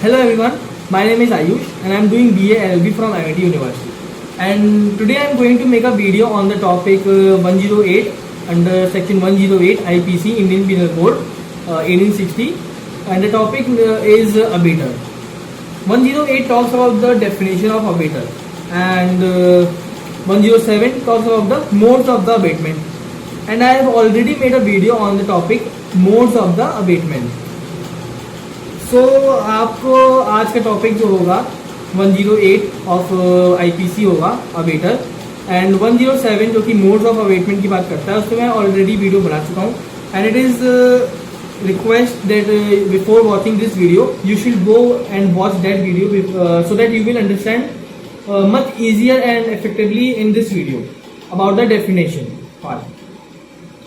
Hello everyone, my name is Ayush and I am doing BA LLB from IIT University. And today I am going to make a video on the topic 108 under section 108 IPC Indian Penal Code 1860, and the topic is abater. 108 talks about the definition of abater, and 107 talks about the modes of the abatement. And I have already made a video on the topic modes of the abatement. सो आपको आज का topic जो होगा 108 of IPC होगा abettor, and 107 जो कि modes of abetment की बात करता है उसमें मैं ऑलरेडी वीडियो बना चुका हूँ. And it is request that before watching this video you should go and watch that video so that you will understand much easier and effectively in this video about the definition part.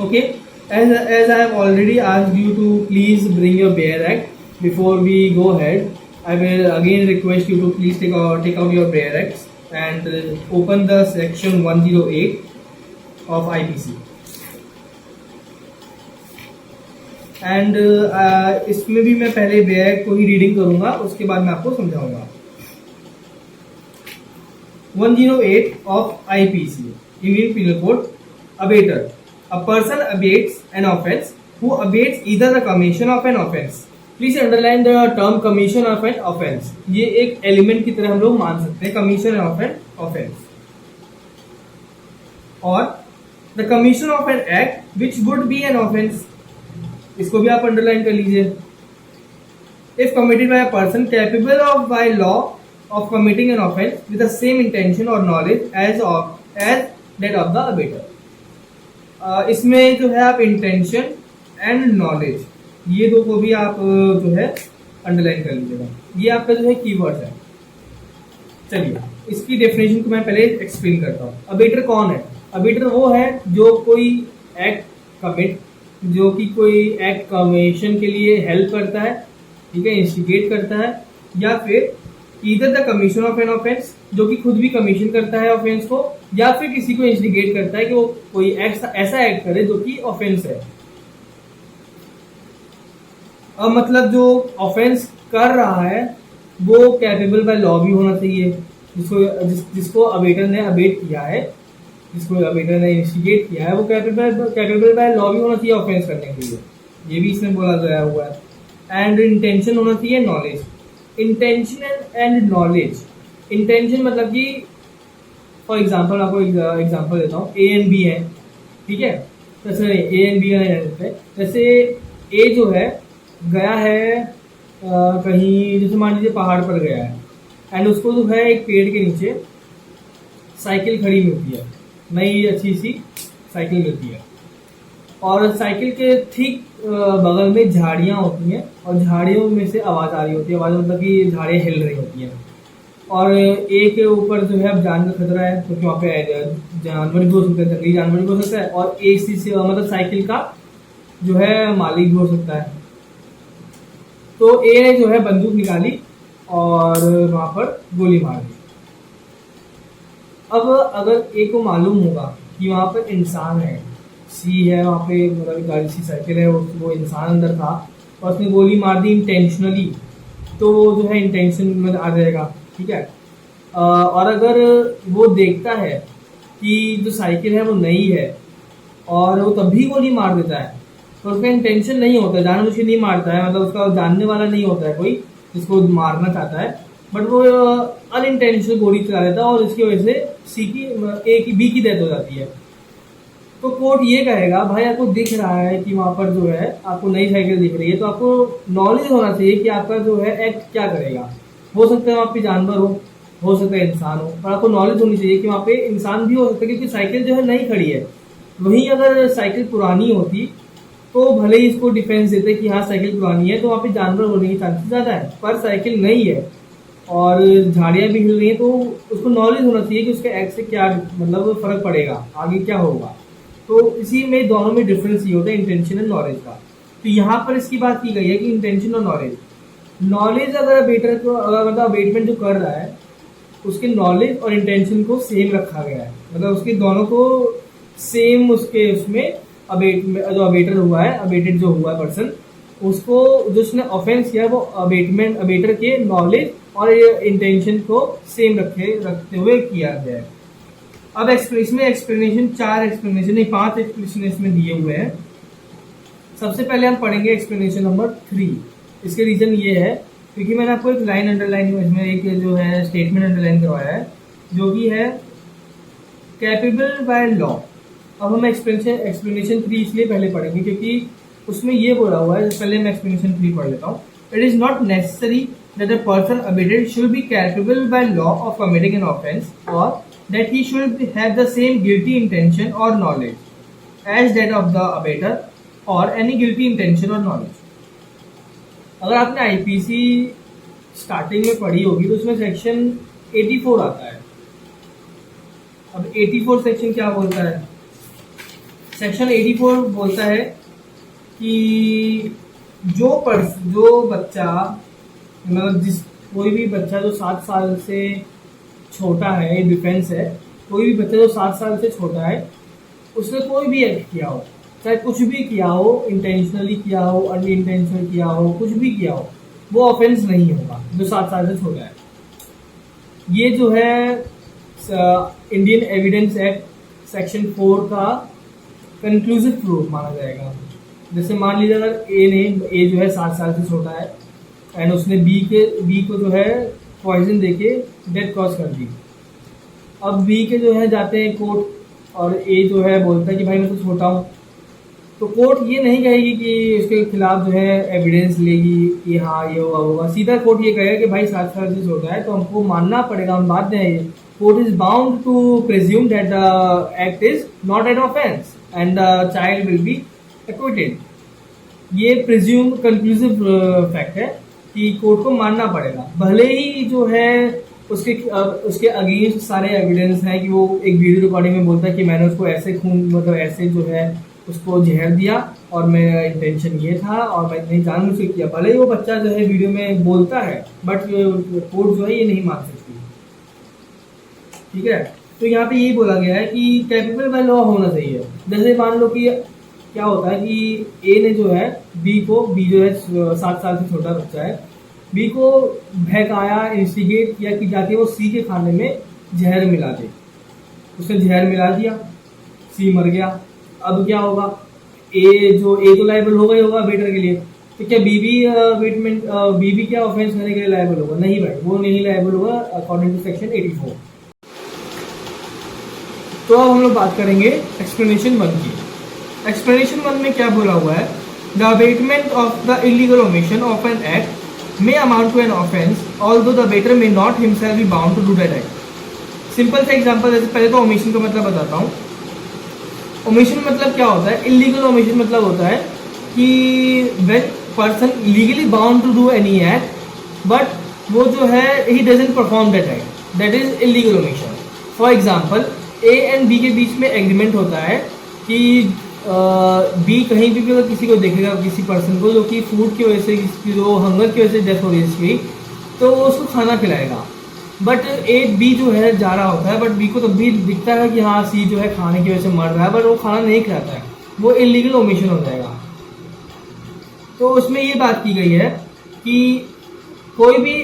Okay, as I have already asked you to please bring your Bayer Act. Before we go ahead, I will again request you to please take out your Bayer Acts and open the section 108 of IPC. And इसमें भी मैं पहले Bayer Act को ही reading करूंगा, उसके बाद मैं आपको समझाऊंगा. 108 of IPC Indian Penal Code, abater. A person abates an offence who abates either the commission of an offence. Please underline the term commission of an offence. ये एक एलिमेंट की तरह हम लोग मान सकते हैं, कमीशन ऑफ एन ऑफेंस, और the commission of an act which would be an offence. इसको भी आप अंडरलाइन कर लीजिए. If committed by a person capable of by law of committing an offence with the same intention और knowledge as that of the abettor. इसमें जो है आप इंटेंशन एंड नॉलेज, ये दो को भी आप जो है अंडरलाइन कर लीजिएगा. ये आपका जो है कीवर्ड है. चलिए इसकी डेफिनेशन को मैं पहले एक्सप्लेन करता हूँ. अबेटर कौन है? अबेटर वो है जो कोई एक्ट कमिट, जो कि कोई एक्ट कमीशन के लिए हेल्प करता है, ठीक है, इंस्टिगेट करता है, या फिर either the commission of an offence, जो कि खुद भी कमीशन करता है ऑफेंस को, या फिर किसी को इंस्टिगेट करता है कि वो कोई ऐसा एक्ट करे जो कि ऑफेंस है. अब मतलब जो ऑफेंस कर रहा है वो कैपेबल बाय लॉ भी होना चाहिए, जिसको अबेटर ने अबेट किया है, जिसको अबेटर ने इंस्टिगेट किया है, वो कैपेबल बाय लॉ भी होना चाहिए ऑफेंस करने के लिए. ये भी इसमें बोला गया हुआ है. एंड इंटेंशन होना चाहिए, knowledge. Intention and knowledge. Intention मतलब कि फॉर एग्जाम्पल आपको एग्जाम्पल देता हूँ. ए एंड बी है, ठीक है, जैसे ए एंड बी का नहीं जानते. जैसे ए जो है गया है कहीं, जैसे मान लीजिए पहाड़ पर गया है, एंड उसको जो है एक पेड़ के नीचे साइकिल खड़ी मिलती है, नई अच्छी सी साइकिल मिलती है, और साइकिल के ठीक बगल में झाड़ियाँ होती हैं, और झाड़ियों में से आवाज़ आ रही होती है. आवाज़ मतलब कि झाड़ियाँ हिल रही होती हैं, और एक के ऊपर जो है अब जान का खतरा है, क्योंकि वहाँ पे जानवर भी हो सकता है, जंगली जानवर भी हो सकता है, और एक से मतलब साइकिल का जो है मालिक भी हो सकता है. तो ए ने जो है बंदूक निकाली और वहां पर गोली मार दी. अब अगर ए को मालूम होगा कि वहां पर इंसान है, सी है वहां पे, मतलब गाड़ी सी साइकिल है, वो इंसान अंदर था और उसने गोली मार दी इंटेंशनली, तो जो है इंटेंशन में आ जाएगा, ठीक है. और अगर वो देखता है कि जो साइकिल है वो नई है और वो तब भी गोली मार देता है, तो उसका इंटेंशन नहीं होता है, जानबूझ के नहीं मारता है, मतलब उसका जानने वाला नहीं होता है कोई जिसको मारना चाहता है, बट वो अनइंटेंशनल गोली चला देता है और इसकी वजह से बी की डेथ हो जाती है. तो कोर्ट ये कहेगा भाई आपको दिख रहा है कि वहां पर जो है आपको नई साइकिल दिख रही है, तो आपको नॉलेज होना चाहिए कि आपका जो है एक्ट क्या करेगा. हो सकता है वहाँ पे जानवर हो सकता है इंसान हो, पर आपको नॉलेज होनी चाहिए कि वहाँ पे इंसान भी हो सकता है, क्योंकि साइकिल जो है नई खड़ी है. वहीं अगर साइकिल पुरानी होती तो भले ही इसको डिफेंस देते कि हाँ साइकिल पुरानी है तो वहाँ पे जानवर होने के चांसेस ज़्यादा है, पर साइकिल नई है और झाड़ियाँ भी हिल रही हैं, तो उसको नॉलेज होना चाहिए कि उसके एक्ट से क्या मतलब फर्क पड़ेगा, आगे क्या होगा. तो इसी में दोनों में डिफरेंस ये होता है, इंटेंशन एंड नॉलेज का. तो यहाँ पर इसकी बात की गई है कि इंटेंशन और नॉलेज अगर अबेटर को मतलब अबेटमेंट जो कर रहा है उसके नॉलेज और इंटेंशन को सेम रखा गया है, मतलब उसके दोनों को सेम उसके उसमें जो अबेटर हुआ है, अबेटेड जो हुआ है पर्सन, उसको जो उसने ऑफेंस किया वो अबेटर के नॉलेज और इंटेंशन को सेम रखते हुए किया गया है। अब एक्सप्लेनेशन 4 एक्सप्लेनेशन नहीं 5 एक्सप्लेनेशन इसमें दिए हुए हैं। सबसे पहले हम पढ़ेंगे एक्सप्लेनेशन नंबर 3। इसके रीजन ये है क्योंकि मैंने आपको एक लाइन अंडरलाइन इसमें एक जो है स्टेटमेंट अंडरलाइन करवाया है जो कि है कैपेबल बाय लॉ। अब हम एक्सप्लेनेशन 3 इसलिए पहले पढ़ेंगे क्योंकि उसमें ये बोला हुआ है। पहले मैं एक्सप्लेनेशन 3 पढ़ लेता हूँ। It is not necessary that a person abetted should be capable by law of committing an offence और that he should have the same guilty intention और knowledge as that of the abettor और any guilty intention और knowledge. अगर आपने IPC starting में पढ़ी होगी तो उसमें सेक्शन 84 आता है। अब 84 सेक्शन क्या बोलता है? सेक्शन 84 बोलता है कि जो बच्चा मतलब कोई भी बच्चा जो 7 साल से छोटा है, डिफेंस है, कोई भी बच्चा जो 7 साल से छोटा है उसने कोई भी एक्ट किया हो, चाहे कुछ भी किया हो, इंटेंशनली किया हो, अनइंटेंशनल किया हो, कुछ भी किया हो, वो ऑफेंस नहीं होगा जो 7 साल से छोटा है। ये जो है इंडियन एविडेंस एक्ट सेक्शन 4 का कंक्लूसिव प्रूफ माना जाएगा। जैसे मान लीजिए अगर ए जो है 7 साल से छोटा है एंड उसने बी को जो है पॉइजन देके डेथ कॉज कर दी। अब बी के जो है जाते हैं कोर्ट और ए जो है बोलता है कि भाई मैं तो छोटा हूँ, तो कोर्ट ये नहीं कहेगी कि उसके खिलाफ जो है एविडेंस लेगी कि हाँ ये होगा। सीधा कोर्ट ये कहेगा कि भाई 7 साल से छोटा है तो हमको मानना पड़ेगा, हम बाध्य हैं। Court is bound to presume that the act is not an offence and the child will be acquitted. ये प्रिज्यूम कंक्लूसिव फैक्ट है कि कोर्ट को मानना पड़ेगा, भले ही जो है उसके अगेंस्ट सारे एविडेंस हैं कि वो एक वीडियो रिकॉर्डिंग में बोलता है कि मैंने उसको ऐसे मतलब ऐसे जो है उसको जहर दिया और मेरा इंटेंशन ये था और मैं नहीं जानबूझ के किया। भले ही वो बच्चा जो है वीडियो में बोलता है बट कोर्ट जो है ये नहीं मान सकती। ठीक है, तो यहाँ पे यही बोला गया है कि कैपेबल बाय लॉ होना चाहिए। जैसे मान लो कि क्या होता है कि ए ने जो है बी जो है 7 साल से छोटा बच्चा है, बी को बहकाया, इंस्टिगेट किया कि जाके वो सी के खाने में जहर मिला दे। उसने जहर मिला दिया, सी मर गया। अब क्या होगा? ए तो लायबल होगा ही होगा अबेटर के लिए, तो क्या बी भी क्या ऑफेंस करने के लिए लायबल होगा? नहीं भाई, वो नहीं लायबल होगा अकॉर्डिंग टू सेक्शन 84। तो अब हम लोग बात करेंगे एक्सप्लेनेशन 1 की। एक्सप्लेनेशन 1 में क्या बोला हुआ है? The abetment of the illegal omission of an act may amount to an offense although the abater may not himself be bound to do that act। Simple सा एग्जांपल, जैसे पहले तो ओमिशन का मतलब बताता हूँ। ओमिशन मतलब क्या होता है? इलीगल ओमिशन मतलब होता है कि when person legally bound to do any act but वो जो है he doesn't perform that act, that is illegal omission। For example, A and B के बीच में एग्रीमेंट होता है कि बी कहीं भी अगर किसी को देखेगा, किसी पर्सन को जो कि फूड की वजह से, जो हंगर की वजह से डेथ हो रही है इसकी, तो वो उसको खाना खिलाएगा। बट बी जो है जा रहा होता है, बट बी को तब भी दिखता है कि हाँ सी जो है खाने की वजह से मर रहा है, बट वो खाना नहीं खिलाता है, वो इलीगल ओमिशन हो जाएगा। तो उसमें ये बात की गई है कि कोई भी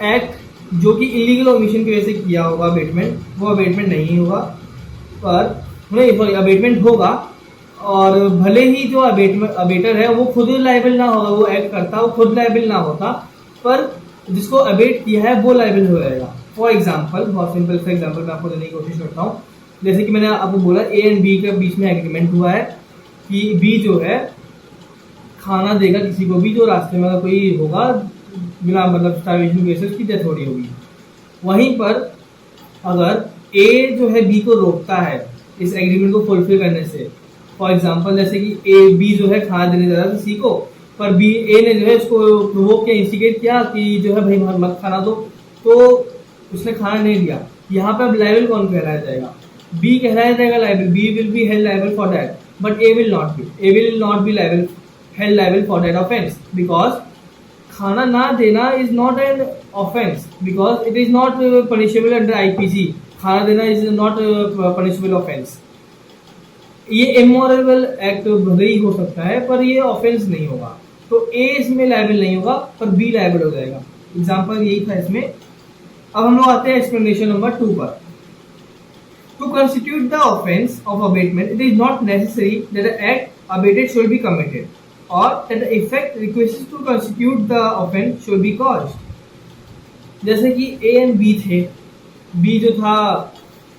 एक्ट जो कि इलीगल ओमिशन की वजह से किया होगा अबेटमेंट, वो अबेटमेंट नहीं होगा, पर नहीं सॉरी अबेटमेंट होगा। और भले ही जो अबेटर है वो खुद लायबल ना होगा, वो एक्ट करता वो खुद लायबल ना होता, पर जिसको अबेट किया है वो लायबल हो जाएगा। फॉर एग्जाम्पल, बहुत सिंपल सा एग्जाम्पल मैं आपको देने की कोशिश करता हूँ। जैसे कि मैंने आपको बोला ए एंड बी के बीच में एग्रीमेंट हुआ है कि बी जो है खाना देगा किसी को भी जो रास्ते में कोई होगा बिना मतलब स्टारवेशन की वजह से उसकी डेथ हो रही होगी। वहीं पर अगर ए जो है बी को रोकता है इस एग्रीमेंट को फुलफिल करने से, फॉर एग्जाम्पल जैसे कि बी जो है खाना देने जा रहा था सी को, पर ए ने जो है उसको प्रोवोक किया, इंस्टिगेट किया कि जो है भाई मत खाना दो, तो उसने खाना नहीं दिया। यहाँ पे अब लायबल कौन कहलाया जाएगा? बी कहलाया जाएगा liable. B will be held liable for that, but A will not be held liable for that offence, because खाना ना देना is not an offence, because it is not punishable under IPC. खाना देना is not punishable offence. ये immoral act भले ही हो सकता है पर ये ऑफेंस नहीं होगा। तो ए इसमें लायबल नहीं होगा पर बी लायबल हो जाएगा। एग्जाम्पल यही था इसमें। अब हम लोग आते हैं एक्सप्लेनेशन नंबर 2 पर। To constitute the offence of abetment it is not necessary that the act abetted should be committed और that the effect requested to constitute the offence should be caused. जैसे कि ए एंड बी थे, B जो था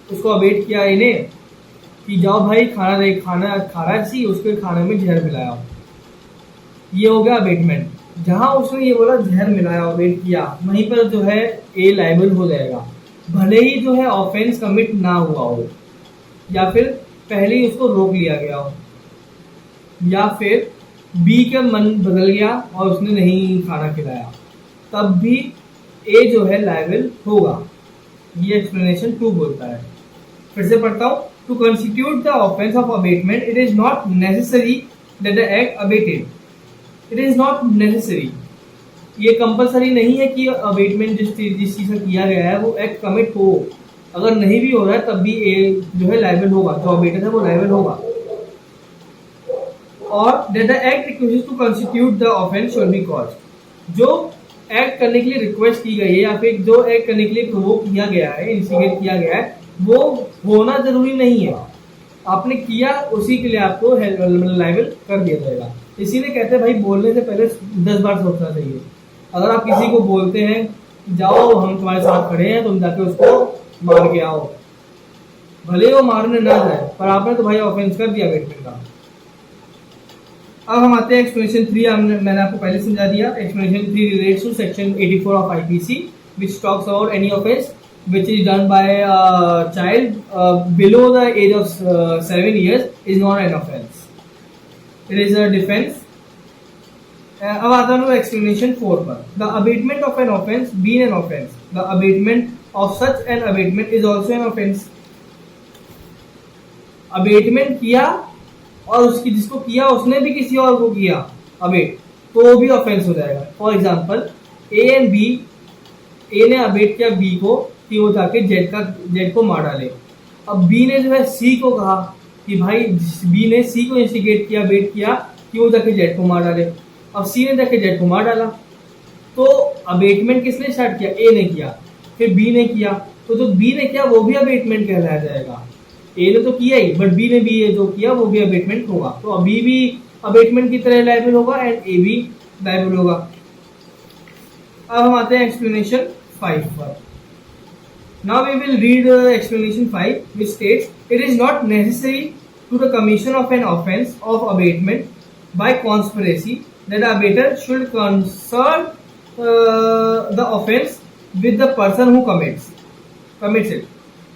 उसको abate किया ए ने कि जाओ भाई खाना खा रहा है सी, उसके खाने में जहर मिलाया, ये हो गया अबेटमेंट। जहां उसने ये बोला जहर मिलाया अबेट किया, वहीं पर जो है ए लायबल हो जाएगा, भले ही जो है ऑफेंस कमिट ना हुआ हो या फिर पहले ही उसको रोक लिया गया हो या फिर बी का मन बदल गया और उसने नहीं खाना खिलाया, तब भी ए जो है लायबल होगा। ये एक्सप्लेनेशन 2 बोलता है। फिर से पढ़ता हूं। To constitute the offence of abetment it is not necessary that the act abetted. It is not necessary, ये कंपलसरी नहीं है कि अबेटमेंट जिस चीज से किया गया है वो एक्ट कमिट हो। अगर नहीं भी हो रहा है तब भी ए जो है लायबल होगा, जो अबेटेड है वो लायबल होगा। और that the act request to constitute the offence should be caused. जो एक्ट करने के लिए रिक्वेस्ट की गई है या फिर जो एक्ट करने के लिए प्रोवोक किया गया है, इंस्टिगेट किया गया है, वो होना जरूरी नहीं है। आपने किया उसी के लिए आपको लायबल कर दिया जाएगा। इसीलिए कहते हैं भाई बोलने से पहले 10 बार सोचना चाहिए। अगर आप किसी को बोलते हैं जाओ हम तुम्हारे साथ खड़े हैं, तुम जाके उसको मार के आओ, भले वो मारने ना जाए पर आपने तो भाई ऑफेंस कर दिया अबेटमेंट का। अब हम आते हैं एक्सप्लेनेशन 3। मैंने आपको पहले समझा दिया। Explanation 3 relates to section 84 of IPC which talks about any offence which is done by a child below the age of 7 years is not an offense. It is a defense. अब आता हूँ explanation 4 पर। The abatement of an offense being an offense, the abatement of such an abatement is also an offense. Abetment किया और उसकी जिसको किया उसने भी किसी और को किया अबेट, तो वो भी ऑफेंस हो जाएगा। For example A and B, A ने अबेट किया बी को कि वो जाके जेड को मार डाले। अब बी ने जो है सी को कहा कि भाई बी ने सी को इंस्टिगेट किया, अबेट किया कि वो जाके जेड को मार डाले। अब सी ने जाके जेड को मार डाला, तो अबेटमेंट किसने स्टार्ट किया? ए ने किया, फिर बी ने किया, तो जो बी ने किया वो भी अबेटमेंट कहलाया जाएगा। ए ने तो किया ही, बट बी ने भी जो किया वो भी अबेटमेंट होगा, तो बी भी अबेटमेंट की तरह लायबल होगा एंड ए भी लायबल होगा। अब हम आते हैं एक्सप्लेनेशन 5 पर। Now we will read explanation 5, which states it is not necessary to the commission of an offence of abatement by conspiracy that the abater should concern the offence with the person who commits it.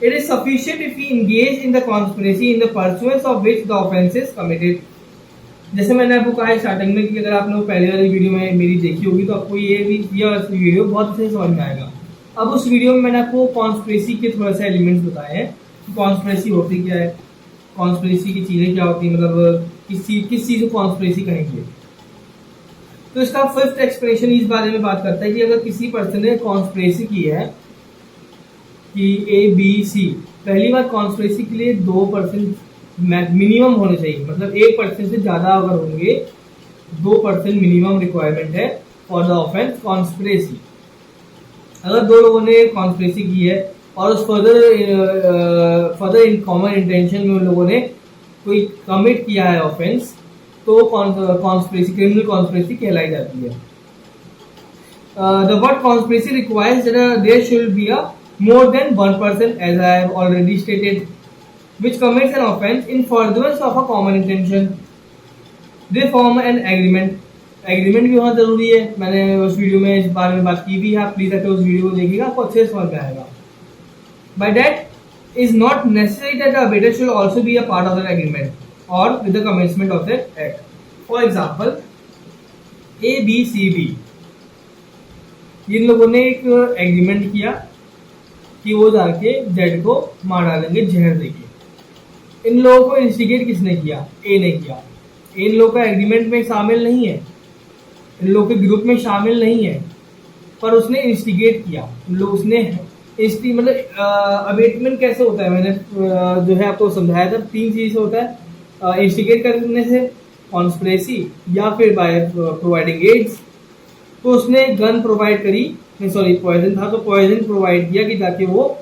It is sufficient if he engage in the conspiracy in the pursuance of which the offence is committed. जैसे मैंने आपको कहा starting में कि अगर आपने वो पहले वाली वीडियो में मेरी देखी होगी तो आपको ये वीडियो बहुत अच्छे से समझ में आएगा। अब उस वीडियो में मैंने आपको कॉन्स्पिरेसी के थोड़ा सा एलिमेंट्स बताए हैं कि कॉन्स्पिरेसी होती क्या है, कॉन्स्पिरेसी की चीजें क्या होती है, मतलब किस चीज को कॉन्स्पिरेसी कहेंगे। तो इसका फर्स्ट एक्सप्लेनेशन इस बारे में बात करता है कि अगर किसी पर्सन ने कॉन्स्पिरेसी की है कि ए बी सी, पहली बार कॉन्स्पिरेसी के लिए 2% मिनिमम होने चाहिए, मतलब 1% से ज्यादा अगर होंगे 2% मिनिमम रिक्वायरमेंट है फॉर द ऑफेंस कॉन्स्पिरेसी। अगर 2 लोगों ने कॉन्स्पिरेसी की है और उस फर्दर इन कॉमन इंटेंशन में उन लोगों ने कोई कमिट किया है ऑफेंस, तो कॉन्स्पिरेसी क्रिमिनल कॉन्स्पिरेसी कहलाई जाती है। The word conspiracy requires that there should be a more than 1 person, as I have already stated, which commits an offense in furtherance of a common intention. They form an agreement. Agreement भी होना जरूरी है, मैंने उस video में इस बारे में बात की भी है, प्लीज आके उस वीडियो को देखिएगा, आपको अच्छे से समझ में आएगा। By that is not necessary that the abater should also be a part of the agreement or with the commencement of the act. For example, A, B, C, D, इन लोगों ने एक एग्रीमेंट किया कि वो जाके जेड को मार डालेंगे जहर देके। इन लोगों को इंस्टिगेट किसने किया? ए ने किया। इन लोगों का एग्रीमेंट में शामिल नहीं है, इन लोगों के ग्रुप में शामिल नहीं है, पर उसने इंस्टिगेट किया। उसने मतलब अबेटमेंट कैसे होता है, मैंने जो है आपको समझाया था, 3 चीज से होता है। इंस्टिगेट करने से, कॉन्स्पिरेसी या फिर बाय प्रोवाइडिंग एड्स। तो उसने गन प्रोवाइड करी, नहीं सॉरी पॉइजन था, तो पॉइजन प्रोवाइड किया कि ताकि वो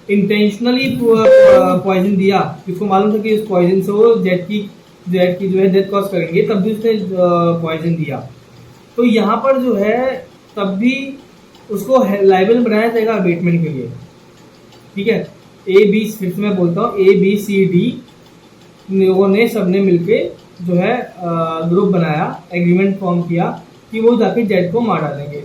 इंटेंशनली पॉइजन दिया, उसको मालूम था कि उस पॉइजन से वो जेड की जो है डेथ कॉज करेंगे, तब भी उसने पॉइजन दिया। तो यहाँ पर जो है तब भी उसको लाइबल बनाया जाएगा अबेटमेंट के लिए, ठीक है। ए बी, फिर से मैं बोलता हूँ, ABCD लोगों ने सबने मिलके जो है ग्रुप बनाया, एग्रीमेंट फॉर्म किया कि वो जाके जेड को मार डालेंगे।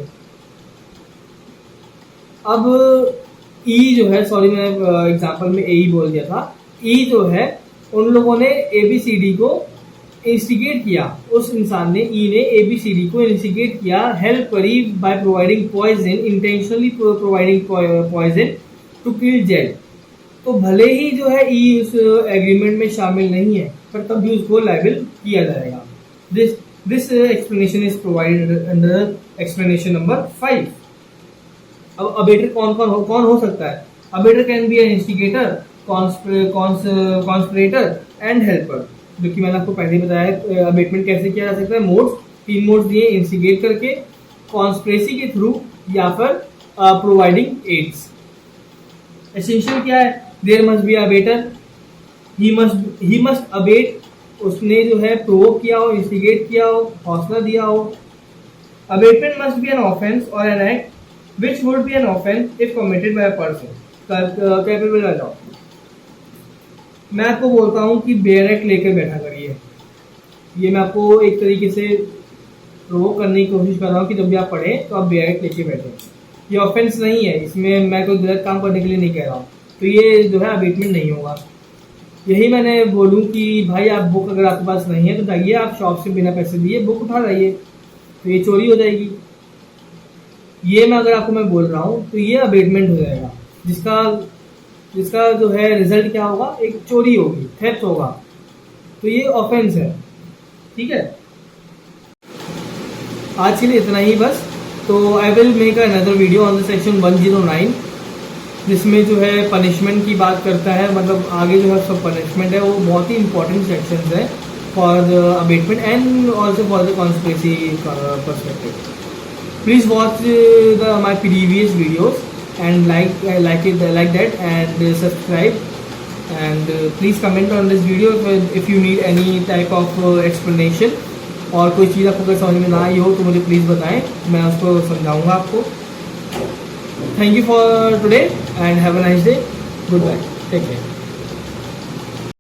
अब ई जो है, सॉरी मैं एग्जांपल में ए ही बोल दिया था, ई जो है उन लोगों ने ABCD को इंस्टिगेट किया, उस इंसान ने, ई ने ABCD को इंस्टिगेट किया, हेल्प करी by providing poison, intentionally providing poison to kill Z. तो भले ही जो है ई उस एग्रीमेंट में शामिल नहीं है, पर तब भी उसको लायबल किया जाएगा। This explanation is provided under explanation number 5। अब अबेटर कौन हो सकता है? Abettor can be an instigator, conspirator and helper, जो कि मैंने आपको पहले बताया है। अबेटमेंट कैसे किया जा सकता है? मोड्स, 3 मोड्स दिए, इंस्टिगेट करके, कॉन्स्पिरेसी के थ्रू, या फिर प्रोवाइडिंग एड्स। एसेंशियल क्या है? There must be abettor, he must abet, उसने जो है प्रोवोक किया हो, इंस्टिगेट किया हो, हौसला दिया हो। Abetment must be an offence और an act which would be an offense if committed by a person capable आ जाओ। मैं आपको बोलता हूँ कि बेयर एक्ट लेकर बैठा करिए, ये मैं आपको एक तरीके से प्रोवोक करने की कोशिश कर रहा हूँ कि जब भी आप पढ़ें तो आप बेयर एक्ट लेके बैठे। ये ऑफेंस नहीं है, इसमें मैं कोई गलत काम करने के लिए नहीं कह रहा हूँ, तो ये जो है अबेटमेंट नहीं होगा। यही मैंने बोलूँ कि भाई आप बुक अगर आपके पास नहीं है तो जाइए आप शॉप से बिना पैसे दिए बुक उठा लाइए, तो ये चोरी हो जाएगी। ये मैं अगर आपको मैं बोल रहा हूँ तो ये अबेटमेंट हो जाएगा, जिसका जो है रिजल्ट क्या होगा? एक चोरी होगी, थेफ्ट होगा, तो ये ऑफेंस है, ठीक है। आज के लिए इतना ही बस। तो I will make another video on the section 109, जिसमें जो है पनिशमेंट की बात करता है, मतलब आगे जो है सब पनिशमेंट है, वो बहुत ही इंपॉर्टेंट सेक्शन है for the abetment and also for the conspiracy perspective. Please watch my previous videos and like that and subscribe, and please comment on this video if you need any type of explanation, और कोई चीज़ आपको अगर समझ में ना आई हो तो मुझे प्लीज़ बताएं, मैं उसको समझाऊंगा आपको। Thank you for today and have a nice day, goodbye, take care.